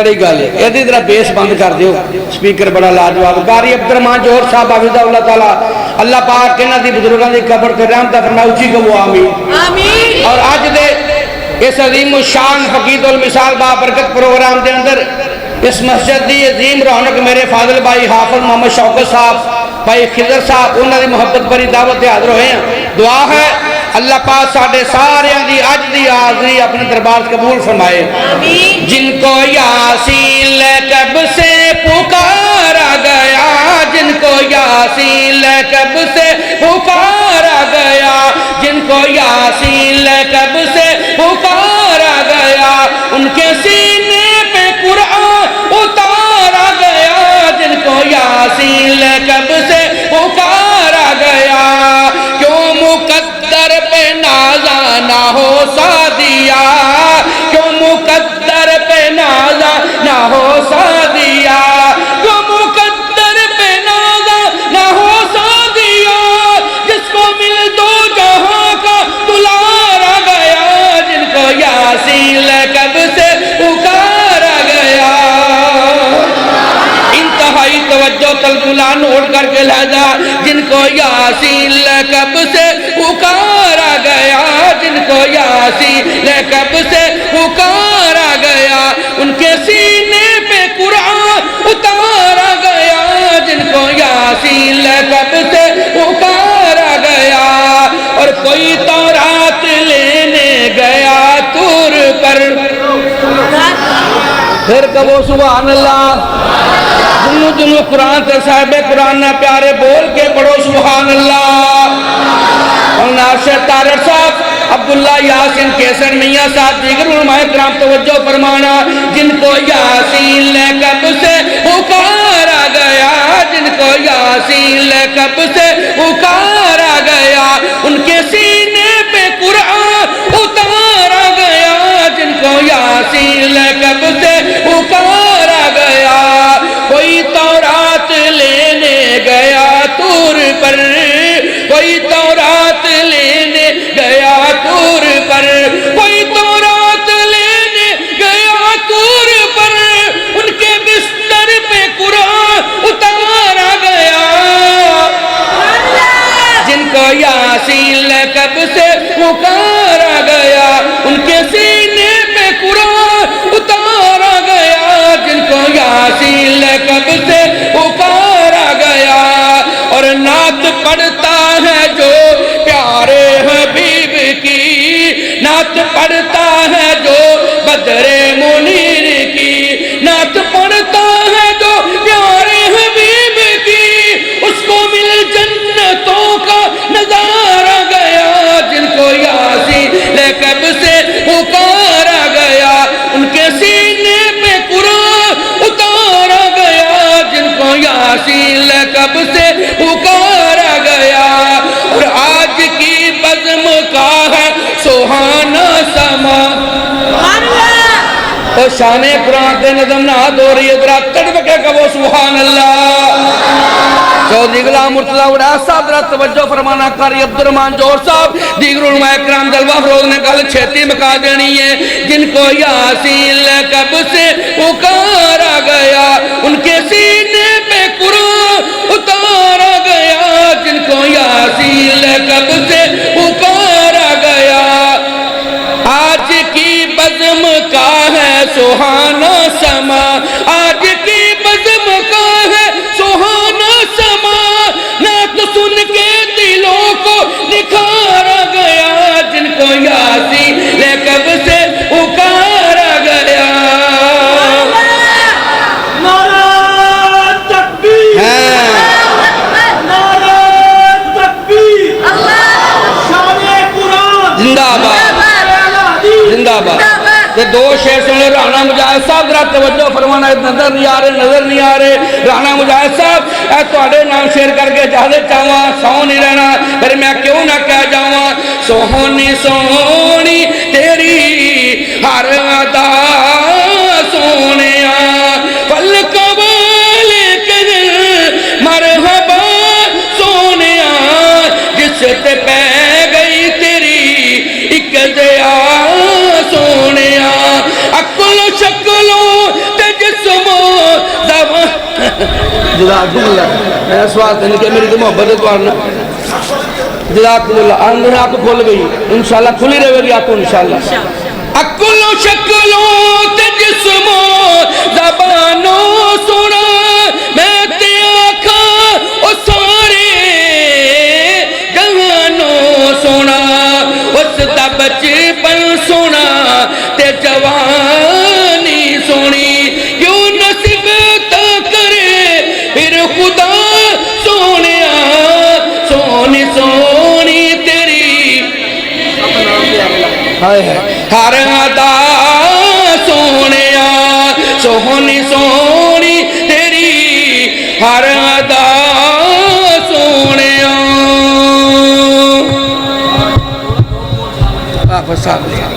بڑی گل ہے یہ ذرا بیس بند کر دیو سپیکر بڑا لاجواب قاری عبدالرحمان جوہر صاحب حفظہ اللہ تعالی اللہ پاک انہاں دی بزرگاں دی قبر تے رحمت فرمائے اچھی کہو آمین آمین اور اج دے اس عظیم الشان فقید المثال بابرکت پروگرام دے اندر اس مسجد دی عظیم رونق میرے فاضل بھائی حافظ محمد شوکت صاحب بھائی خضر صاحب انہاں دی محبت بری دعوت حاضر ہوئے ہیں دعا ہے اللہ پاک ساڑھے سارے دی اج دی حاضری اپنے دربار قبول فرمائے جن کو یاسین لقب سے پکارا گیا جن کو یاسین لقب سے پکارا گیا جن کو یاسین لقب سے پکارا گیا ان کے سینے پہ قرآن اتارا گیا جن کو یاسین لقب سے پکارا گیا کیوں مقدر پہ نازا نہ ہو سعدیہ کیوں مقدر پہ نازا نہ ہو سعدیہ کیوں مقدر پہ نازا نہ ہو سعدیہ جس کو مل دو جہاں کا دلارا گیا جن کو یاسین لقب سے پکارا گیا انتہائی توجہ تلقلہ نوٹ کر کے لہذا جن کو یاسین لقب سے پکارا گیا جن کو یاسین لقب سے پکارا گیا ان کے سینے پہ قرآن اتارا گیا جن کو یاسین لقب سے پکارا گیا اور کوئی تورات لینے گیا طور پر پھر کہو سبحان اللہ جنو جنو قرآن تے صاحب قرآن نہ پیارے بول کے پڑھو سبحان اللہ اور ناشر تارر صاحب عبداللہ یاسین کیسر میاں صاحب دیگر علماء کرام توجہ فرمانا جن کو یاسین لقب سے پکارا گیا جن کو یاسین لقب سے پکارا گیا ان کے سینے پہ قرآن اتارا گیا جن کو یاسین لقب سے پکارا گیا کوئی تورات لینے گیا طور پر کوئی تورات لینے گیا طور پر کوئی تورات لینے گیا طور پر ان کے بستر پہ قرآن اتارا گیا جن کو یاسین لقب سے پکارا گیا ان کے سینے پہ قرآن اتارا گیا جن کو یاسین لقب سے پکارا گیا اور نعت پڑھتا ہے جو پیارے حبیب کی نعت پڑھتا ہے جو بدر منیر کی نعت پڑھتا ہے جو پیارے حبیب کی اس کو مل جنتوں کا نظارہ گیا جن کو یاسین لقب سے پکارا گیا ان کے سینے پہ قرآن اتارا گیا جن کو یاسین لقب سے پکارا گیا اور آج کی بزم کا ہے سہانا سما اور شان قرآن دے نظم نہ دو رہی ہے ذرا تڑپ کے کہو سبحان اللہ چودھری غلام مرتضیٰ وڈا صاحب ذرا توجہ فرمانا قاری عبدالرحمان جوہر صاحب دیگر علماء کرام جلوہ فروز نے گل چھتی مکا دینی ہے جن کو یاسین لقب سے پکارا گیا ان کے سینے پہ قرآن اتارا گیا جن کو یاسین لقب سے پکارا گیا آج کی بزم کا ہے سہانا سما آج کی بزم کا ہے سہانا سما نعت سن کے دلوں کو نکھارا گیا جن کو یاسین لقب سے پکارا گیا نعرہ تکبیر نعرہ تکبیر شان قرآن زندہ باد زندہ باد یہ دو شعر سن لے رانا مجاہد صاحب ذرا توجہ فرمانا نظر نہیں آ رہے رانا مجاہد صاحب اے تواڈے نام شعر کر کے اجازت چاہواں سو نہیں رہنا پھر میں کیوں نہ کہہ جاواں سونی سونی تیری ہر ادا سونیا پل قبال کر مرحبا سونیا جس تے پہ گئی تیری ایک دیا سونیا اکل شکلوں تے جزاکم اللہ میرا سوال تھا کہ میری تو محبت ہے تو آنا جزاکم اللہ اندر آپ کھول گئی انشاءاللہ کھلی رہے گی آپ کو انشاءاللہ اکلوں شکلوں تے جسموں زبانوں سنا میں تے آنکھاں او سارے جہانوں سنا اس دا بچپن سنا تے جوانی سونی کیوں نصیب تا کرے پھر خدا سونیا سونی سونی تیری ہر ادا سونیا سونی سونی تیری ہر ادا سونیا آپ صاحب